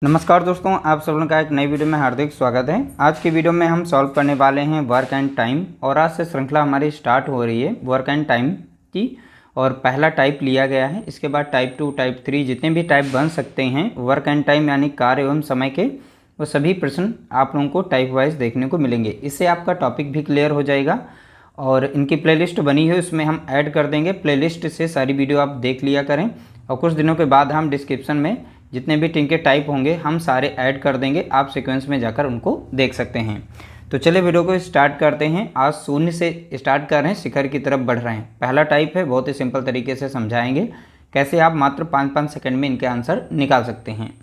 नमस्कार दोस्तों, आप सब लोगों का एक नई वीडियो में हार्दिक स्वागत है। आज की वीडियो में हम सॉल्व करने वाले हैं वर्क एंड टाइम। और आज से श्रृंखला हमारी स्टार्ट हो रही है वर्क एंड टाइम की। और पहला टाइप लिया गया है, इसके बाद टाइप 2, टाइप 3 जितने भी टाइप बन सकते हैं वर्क एंड टाइम यानी कार्य एवं समय के, वो सभी प्रश्न आप लोगों को टाइप वाइज देखने को मिलेंगे। इससे आपका टॉपिक भी क्लियर हो जाएगा। और इनकी प्लेलिस्ट बनी है, उसमें हम ऐड कर देंगे। प्लेलिस्ट से सारी वीडियो आप देख लिया करें। और कुछ दिनों के बाद हम डिस्क्रिप्शन में जितने भी टिन के टाइप होंगे हम सारे ऐड कर देंगे, आप सीक्वेंस में जाकर उनको देख सकते हैं। तो चलिए वीडियो को स्टार्ट करते हैं। आज शून्य से स्टार्ट कर रहे हैं, शिखर की तरफ बढ़ रहे हैं। पहला टाइप है, बहुत ही सिंपल तरीके से समझाएंगे कैसे आप मात्र 5-5 सेकंड में इनके आंसर निकाल सकते हैं।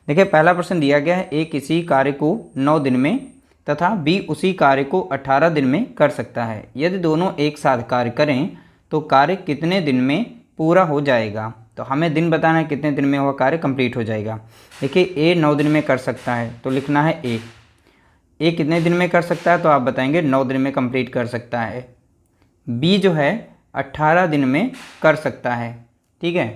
देखिए, पहला प्रश्न दिया गया है, ए किसी कार्य को 9 दिन में तथा बी उसी कार्य को 18 दिन में कर सकता है। यदि दोनों एक साथ कार्य करें तो कार्य कितने दिन में पूरा हो जाएगा। तो हमें दिन बताना है कितने दिन में वह कार्य कंप्लीट हो जाएगा। देखिए, ए 9 दिन में कर सकता है तो लिखना है ए कितने दिन में कर सकता है, तो आप बताएंगे 9 दिन में कंप्लीट कर सकता है। बी जो है 18 दिन में कर सकता है। ठीक है,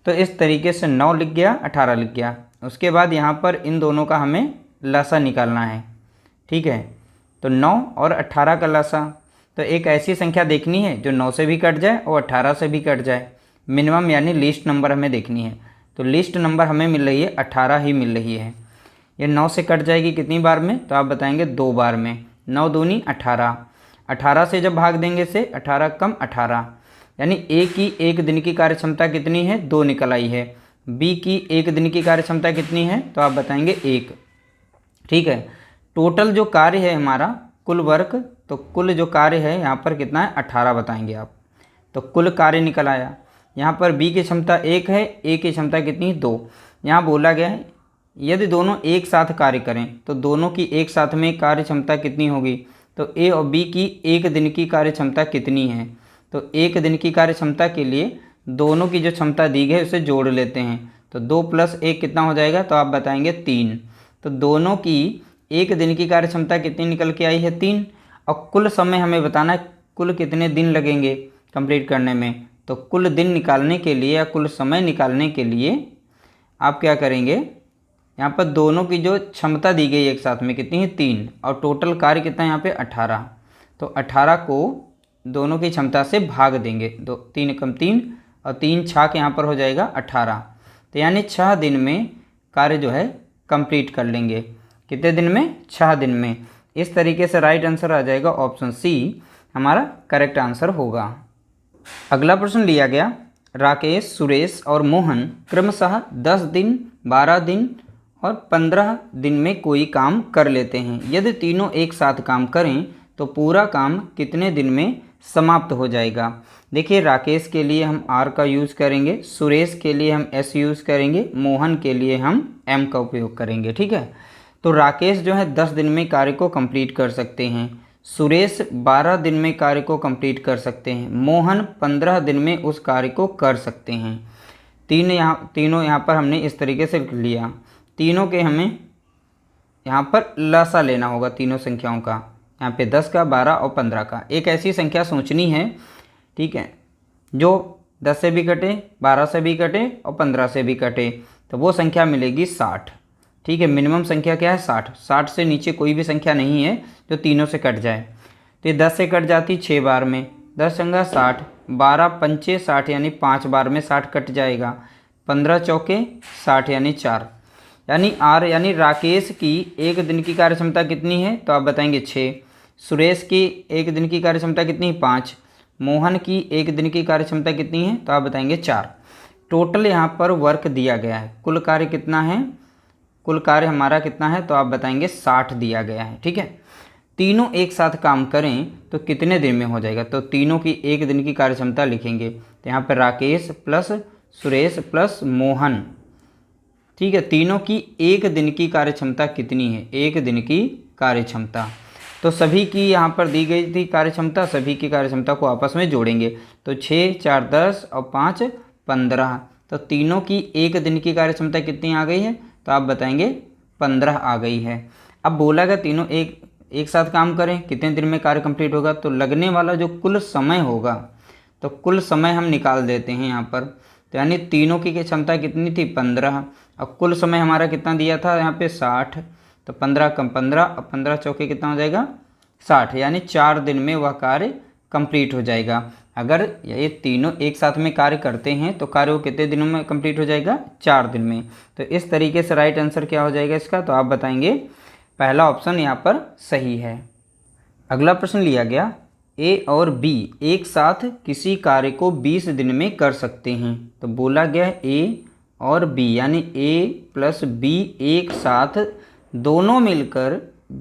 तो इस तरीके से 9 लिख गया, 18 लिख गया। उसके बाद यहाँ पर इन दोनों का हमें लसा निकालना है। ठीक है, तो 9 और 18 का लसा, तो एक ऐसी संख्या देखनी है जो 9 से भी कट जाए और 18 से भी कट जाए। मिनिमम यानी लीस्ट नंबर हमें देखनी है। तो लीस्ट नंबर हमें मिल रही है 18 ही मिल रही है। ये 9 से कट जाएगी कितनी बार में, तो आप बताएंगे 2 बार में। 9 दूनी 18, 18 से जब भाग देंगे से 18 कम 18, यानी ए की एक दिन की कार्य क्षमता कितनी है, 2 निकल आई है। बी की एक दिन की कार्य क्षमता कितनी है, तो आप बताएंगे 1। ठीक है, टोटल जो कार्य है हमारा कुल वर्क, तो कुल जो कार्य है यहाँ पर कितना है 18 बताएंगे आप। तो कुल कार्य निकल आया। यहाँ पर बी की क्षमता 1 है, ए की क्षमता कितनी है 2। यहाँ बोला गया है यदि दोनों एक साथ कार्य करें तो दोनों की एक साथ में कार्य क्षमता कितनी होगी। तो ए और बी की एक दिन की कार्य क्षमता कितनी है। तो एक दिन की कार्य क्षमता के लिए दोनों की जो क्षमता दी गई है उसे जोड़ लेते हैं। तो 2 + 1 कितना हो जाएगा, तो आप बताएंगे 3। तो दोनों की एक दिन की कार्य क्षमता कितनी निकल के आई है, 3। और कुल समय हमें बताना है कुल कितने दिन लगेंगे कंप्लीट करने में। तो कुल दिन निकालने के लिए या कुल समय निकालने के लिए आप क्या करेंगे, यहाँ पर दोनों की जो क्षमता दी गई एक साथ में कितनी है 3, और टोटल कार्य कितना है यहाँ पे 18। तो 18 को दोनों की क्षमता से भाग देंगे, 2 3 कम 3 और 3 छाक यहाँ पर हो जाएगा 18। तो यानी 6 दिन में कार्य जो है कंप्लीट कर लेंगे। कितने दिन में, 6 दिन में। इस तरीके से राइट आंसर आ जाएगा ऑप्शन सी हमारा करेक्ट आंसर होगा। अगला प्रश्न लिया गया, राकेश, सुरेश और मोहन क्रमशः 10 दिन, 12 दिन और 15 दिन में कोई काम कर लेते हैं। यदि तीनों एक साथ काम करें तो पूरा काम कितने दिन में समाप्त हो जाएगा। देखिए, राकेश के लिए हम आर का यूज़ करेंगे, सुरेश के लिए हम एस यूज़ करेंगे, मोहन के लिए हम एम का उपयोग करेंगे। ठीक है, तो राकेश जो है 10 दिन में कार्य को कंप्लीट कर सकते हैं, सुरेश 12 दिन में कार्य को कंप्लीट कर सकते हैं, मोहन 15 दिन में उस कार्य को कर सकते हैं। तीनों यहाँ पर हमने इस तरीके से लिया। तीनों के हमें यहाँ पर लसा लेना होगा, तीनों संख्याओं का, यहाँ पे 10 का, 12 और 15 का। एक ऐसी संख्या सोचनी है, ठीक है, जो 10 से भी कटे, 12 से भी कटे और 15 से भी कटे। तो वो संख्या मिलेगी 60। ठीक है, मिनिमम संख्या क्या है 60। 60 से नीचे कोई भी संख्या नहीं है जो तीनों से कट जाए। तो ये 10 से कट जाती 6 बार में, 10 संगा 60, 12 पंचे 60 यानी 5 बार में 60 कट जाएगा, 15 चौके 60 यानी 4। यानी आर यानी राकेश की एक दिन की कार्य क्षमता कितनी है, तो आप बताएंगे 6। सुरेश की एक दिन की कार्य क्षमता कितनी है 5। मोहन की एक दिन की कार्य क्षमता कितनी है, तो आप बताएंगे 4। टोटल यहाँ पर वर्क दिया गया है, कुल कार्य कितना है, कुल कार्य हमारा कितना है, तो आप बताएंगे 60 दिया गया है। ठीक है, तीनों एक साथ काम करें तो कितने दिन में हो जाएगा। तो तीनों की एक दिन की कार्य क्षमता लिखेंगे। तो यहाँ पर राकेश प्लस सुरेश प्लस मोहन, ठीक है, तीनों की एक दिन की कार्य क्षमता कितनी है, एक दिन की कार्य क्षमता। तो सभी की यहाँ पर दी गई थी कार्य क्षमता, सभी की कार्य क्षमता को आपस में जोड़ेंगे। तो 6 4 10 और 5 15। तो तीनों की एक दिन की कार्य क्षमता कितनी आ गई है, तो आप बताएंगे 15 आ गई है। अब बोला गया तीनों एक साथ काम करें कितने दिन में कार्य कंप्लीट होगा। तो लगने वाला जो कुल समय होगा, तो कुल समय हम निकाल देते हैं यहाँ पर। तो यानी तीनों की क्षमता कितनी थी 15, अब कुल समय हमारा कितना दिया था यहाँ पे 60, तो 15 कम 15, अब 15 चौके कितना हो जाएगा 60, यानी 4 दिन में वह कार्य कंप्लीट हो जाएगा। अगर ये तीनों एक साथ में कार्य करते हैं तो कार्य वो कितने दिनों में कंप्लीट हो जाएगा 4 दिन में। तो इस तरीके से राइट आंसर क्या हो जाएगा इसका, तो आप बताएंगे पहला ऑप्शन यहाँ पर सही है। अगला प्रश्न लिया गया, ए और बी एक साथ किसी कार्य को 20 दिन में कर सकते हैं। तो बोला गया ए और बी यानी ए प्लस बी एक साथ दोनों मिलकर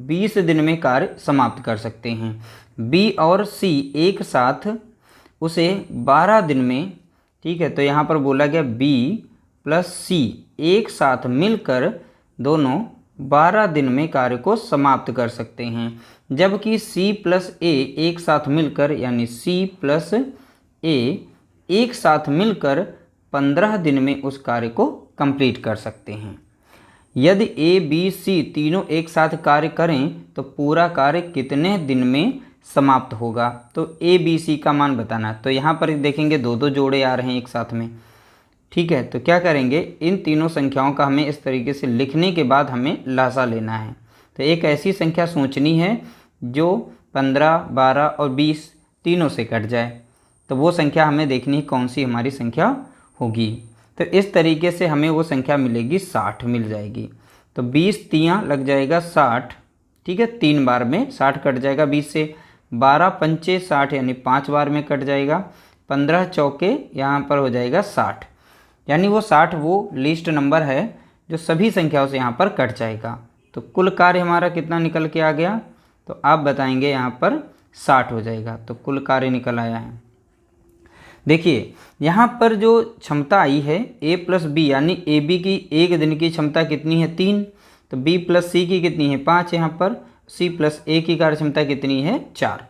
20 दिन में कार्य समाप्त कर सकते हैं। बी और सी एक साथ उसे 12 दिन में, ठीक है, तो यहाँ पर बोला गया बी प्लस सी एक साथ मिलकर दोनों 12 दिन में कार्य को समाप्त कर सकते हैं। जबकि सी प्लस ए एक साथ मिलकर यानी सी प्लस ए एक साथ मिलकर 15 दिन में उस कार्य को कंप्लीट कर सकते हैं। यदि ए बी सी तीनों एक साथ कार्य करें तो पूरा कार्य कितने दिन में समाप्त होगा। तो ए बी सी का मान बताना। तो यहाँ पर देखेंगे दो दो जोड़े आ रहे हैं एक साथ में, ठीक है। तो क्या करेंगे, इन तीनों संख्याओं का हमें इस तरीके से लिखने के बाद हमें लसाअ लेना है। तो एक ऐसी संख्या सोचनी है जो 15, 12 और 20 तीनों से कट जाए। तो वो संख्या हमें देखनी है कौन सी हमारी संख्या होगी। तो इस तरीके से हमें वो संख्या मिलेगी 60 मिल जाएगी। तो 20 तियाँ लग जाएगा 60, ठीक है, 3 बार में 60 कट जाएगा 20 से। 12 पंचे 60 यानी 5 बार में कट जाएगा। 15 चौके यहाँ पर हो जाएगा 60, यानी वो 60 वो लिस्ट नंबर है जो सभी संख्याओं से यहाँ पर कट जाएगा। तो कुल कार्य हमारा कितना निकल के आ गया, तो आप बताएंगे यहाँ पर 60 हो जाएगा। तो कुल कार्य निकल आया है। देखिए यहाँ पर जो क्षमता आई है ए प्लस बी यानी ए बी की एक दिन की क्षमता कितनी है 3, तो बी प्लस सी की कितनी है 5, यहाँ पर सी प्लस ए की कार्य क्षमता कितनी है 4।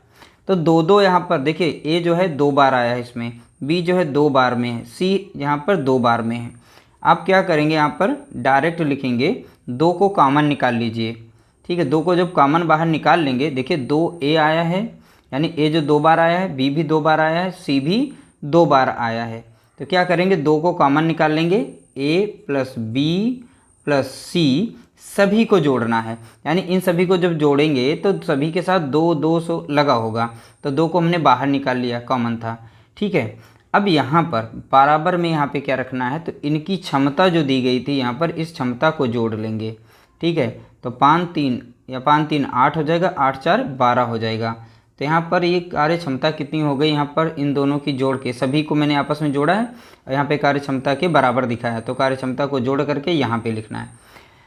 तो दो दो यहाँ पर देखिए ए जो है 2 बार आया है इसमें, बी जो है 2 बार में है, सी यहाँ पर 2 बार में है। आप क्या करेंगे यहाँ पर डायरेक्ट लिखेंगे, 2 को कॉमन निकाल लीजिए, ठीक है। 2 को जब कॉमन बाहर निकाल लेंगे, देखिए 2 ए आया है यानी ए जो 2 बार आया है, बी भी 2 बार आया है, सी भी 2 बार आया है। तो क्या करेंगे 2 को कॉमन निकाल लेंगे, ए प्लस बी प्लस सी सभी को जोड़ना है, यानी इन सभी को जब जोड़ेंगे तो सभी के साथ 2 200 लगा होगा। तो 2 को हमने बाहर निकाल लिया, कॉमन था, ठीक है। अब यहाँ पर बराबर में यहाँ पे क्या रखना है, तो इनकी क्षमता जो दी गई थी यहाँ पर इस क्षमता को जोड़ लेंगे, ठीक है। तो 5 3 या 5 3 8 हो जाएगा, 8 4 12 हो जाएगा। तो यहाँ पर ये कार्य क्षमता कितनी हो गई, यहाँ पर इन दोनों की जोड़ के सभी को मैंने आपस में जोड़ा है और यहाँ पे कार्य क्षमता के बराबर दिखाया है। तो कार्य क्षमता को जोड़ करके यहाँ पे लिखना है।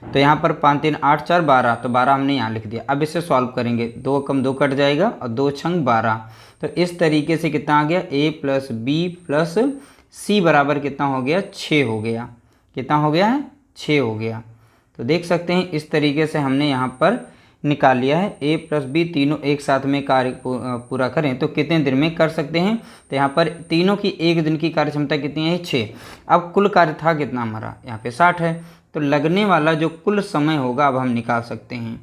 तो यहाँ पर 5 3 8 4 12, तो 12 हमने यहाँ लिख दिया। अब इसे सॉल्व करेंगे, 2 कम 2 कट जाएगा और 2 छंग 12। तो इस तरीके से कितना आ गया, ए प्लस बी प्लस सी बराबर कितना हो गया 6 हो गया। कितना हो गया है 6 हो गया। तो देख सकते हैं इस तरीके से हमने यहाँ पर निकाल लिया है। ए प्लस बी तीनों एक साथ में कार्य पूरा करें तो कितने दिन में कर सकते हैं। तो यहाँ पर तीनों की एक दिन की कार्य क्षमता कितनी है 6। अब कुल कार्य था कितना हमारा, यहाँ पे 60 है। तो लगने वाला जो कुल समय होगा अब हम निकाल सकते हैं।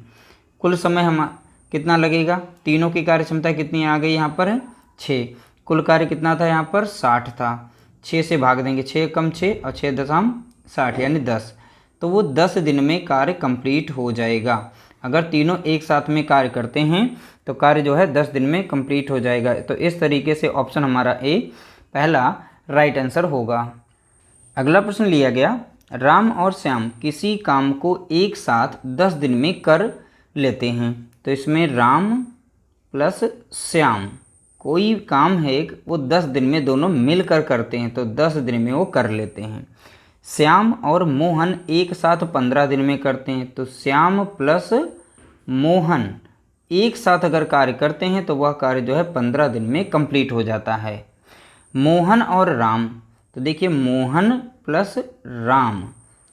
कुल समय हम कितना लगेगा, तीनों की कार्य क्षमता कितनी आ गई यहाँ पर है 6। कुल कार्य कितना था यहाँ पर 60 था, 6 से भाग देंगे, 6 कम 6 और 6 दशम 60 यानी 10। तो वो 10 दिन में कार्य कंप्लीट हो जाएगा। अगर तीनों एक साथ में कार्य करते हैं तो कार्य जो है 10 दिन में कंप्लीट हो जाएगा। तो इस तरीके से ऑप्शन हमारा ए पहला राइट आंसर होगा। अगला प्रश्न लिया गया, राम और श्याम किसी काम को एक साथ 10 दिन में कर लेते हैं। तो इसमें राम प्लस श्याम कोई काम है वो 10 दिन में दोनों मिलकर करते हैं, तो 10 दिन में वो कर लेते हैं। श्याम और मोहन एक साथ 15 दिन में करते हैं। तो श्याम प्लस मोहन एक साथ अगर कार्य करते हैं तो वह कार्य जो है 15 दिन में कंप्लीट हो जाता है। मोहन और राम, तो देखिए मोहन प्लस राम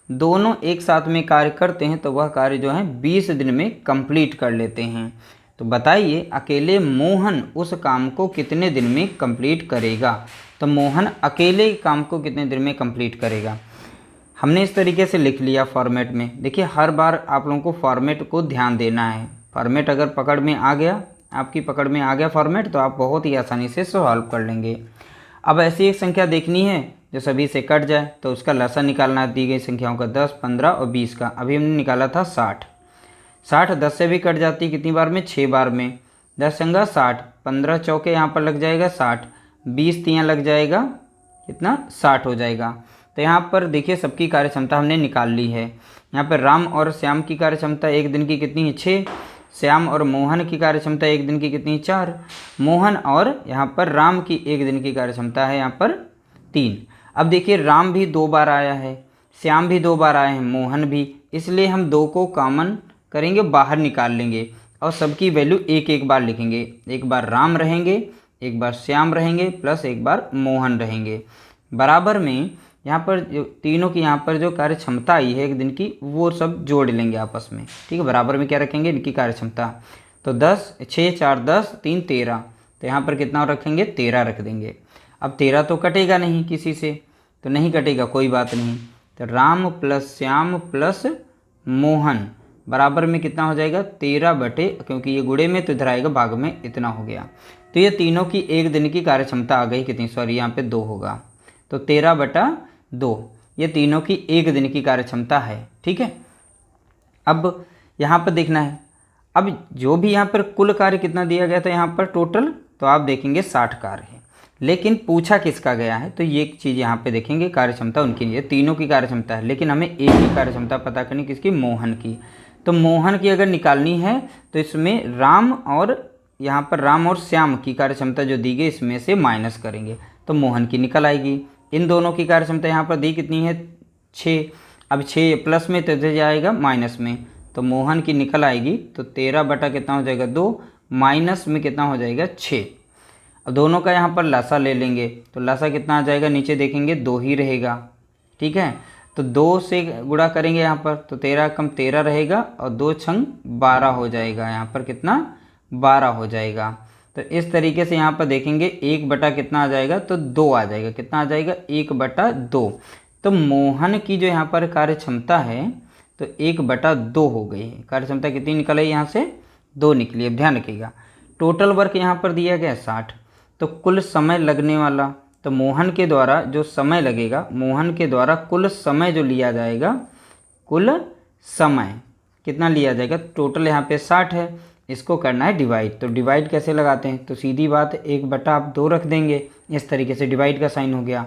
दोनों एक साथ में कार्य करते हैं तो वह कार्य जो है 20 दिन में कंप्लीट कर लेते हैं। तो बताइए अकेले मोहन उस काम को कितने दिन में कंप्लीट करेगा। तो मोहन अकेले काम को कितने दिन में कंप्लीट करेगा। हमने इस तरीके से लिख लिया फॉर्मेट में। देखिए हर बार आप लोगों को फॉर्मेट को ध्यान देना है। फॉर्मेट अगर पकड़ में आ गया, आपकी पकड़ में आ गया फॉर्मेट, तो आप बहुत ही आसानी से सॉल्व कर लेंगे। अब ऐसी एक संख्या देखनी है जो सभी से कट जाए, तो उसका लसा निकालना दी गई संख्याओं का 10, 15 और 20 का। अभी हमने निकाला था 60। 60 10 से भी कट जाती है कितनी बार में? 6 बार में। 10 संगा 60, 15 चौके यहाँ पर लग जाएगा 60, 20 तियाँ लग जाएगा कितना? 60 हो जाएगा। तो यहाँ पर देखिए सबकी कार्य क्षमता हमने निकाल ली है। यहाँ पर राम और श्याम की कार्य क्षमता एक दिन की कितनी है? 6। श्याम और मोहन की कार्य क्षमता एक दिन की कितनी? 4। मोहन और यहाँ पर राम की एक दिन की कार्य क्षमता है यहाँ पर 3। अब देखिए राम भी 2 बार आया है, श्याम भी 2 बार आए हैं, मोहन भी, इसलिए हम 2 को कॉमन करेंगे, बाहर निकाल लेंगे और सबकी वैल्यू एक एक बार लिखेंगे। एक बार राम रहेंगे, एक बार श्याम रहेंगे, प्लस एक बार मोहन रहेंगे। बराबर में यहाँ पर जो तीनों की यहाँ पर जो कार्य क्षमता आई है एक दिन की, वो सब जोड़ लेंगे आपस में। ठीक है, बराबर में क्या रखेंगे? इनकी कार्य क्षमता। तो 10, 6, 4, 10, 3, 13। तो यहाँ पर कितना रखेंगे? 13 रख देंगे। अब 13 तो कटेगा नहीं किसी से, तो नहीं कटेगा, कोई बात नहीं। तो राम प्लस श्याम प्लस मोहन बराबर में कितना हो जाएगा? 13 बटे, क्योंकि ये गुणे में तो इधर आएगा भाग में, इतना हो गया। तो ये तीनों की एक दिन की कार्य क्षमता आ गई कितनी? सॉरी, यहाँ पे 2 होगा, तो 13/2 ये तीनों की एक दिन की कार्य क्षमता है। ठीक है, अब यहाँ पर देखना है, अब जो भी यहाँ पर कुल कार्य कितना दिया गया था यहाँ पर टोटल, तो आप देखेंगे 60 कार्य है, लेकिन पूछा किसका गया है? तो ये एक चीज़ यहाँ पे देखेंगे, कार्य क्षमता उनकी नहीं है, तीनों की कार्य क्षमता है, लेकिन हमें एक ही कार्य क्षमता पता करनी, किसकी? मोहन की। तो मोहन की अगर निकालनी है तो इसमें राम और यहाँ पर राम और श्याम की कार्य क्षमता जो दी गई इसमें से माइनस करेंगे तो मोहन की निकल आएगी। इन दोनों की कार्य क्षमता यहाँ पर दी कितनी है? 6। अब 6 प्लस में तो इधर जाएगा माइनस में, तो मोहन की निकल आएगी। तो 13 बटा कितना हो जाएगा? 2, माइनस में कितना हो जाएगा? 6। अब दोनों का यहाँ पर लसा ले लेंगे, तो लसा कितना आ जाएगा? नीचे देखेंगे 2 ही रहेगा। ठीक है, तो 2 से गुणा करेंगे यहाँ पर, तो 13 कम 13 रहेगा और 2 छंग 12 हो जाएगा। यहाँ पर कितना? 12 हो जाएगा। तो इस तरीके से यहाँ पर देखेंगे 1 बटा कितना आ जाएगा? तो 2 आ जाएगा। कितना आ जाएगा? 1/2। तो मोहन की जो यहाँ पर कार्य क्षमता है तो 1/2 हो गई है। कार्य क्षमता कितनी निकल आई? यहाँ से 2 निकली। अब ध्यान रखिएगा, टोटल वर्क यहाँ पर दिया गया 60, तो कुल समय लगने वाला, तो मोहन के द्वारा जो समय लगेगा, मोहन के द्वारा कुल समय जो लिया जाएगा, कुल समय कितना लिया जाएगा? टोटल यहाँ पे 60 है, इसको करना है डिवाइड। तो डिवाइड कैसे लगाते हैं? तो सीधी बात 1/2 रख देंगे, इस तरीके से डिवाइड का साइन हो गया।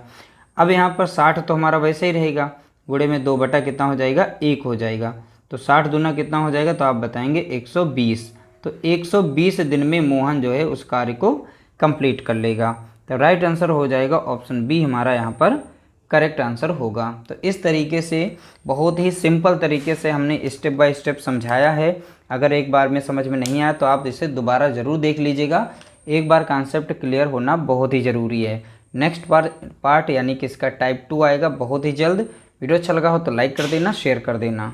अब यहाँ पर 60 तो हमारा वैसे ही रहेगा, गुणे में 2 बटा कितना हो जाएगा? 1 हो जाएगा। तो 60 दूना कितना हो जाएगा? तो आप बताएंगे 120। तो 120 दिन में मोहन जो है उस कार्य को कंप्लीट कर लेगा। तो राइट आंसर हो जाएगा ऑप्शन बी, हमारा यहाँ पर करेक्ट आंसर होगा। तो इस तरीके से बहुत ही सिंपल तरीके से हमने स्टेप बाय स्टेप समझाया है। अगर एक बार में समझ में नहीं आया तो आप इसे दोबारा ज़रूर देख लीजिएगा। एक बार कॉन्सेप्ट क्लियर होना बहुत ही ज़रूरी है। नेक्स्ट पार्ट यानी कि इसका टाइप 2 आएगा बहुत ही जल्द। वीडियो अच्छा लगा हो तो लाइक कर देना, शेयर कर देना।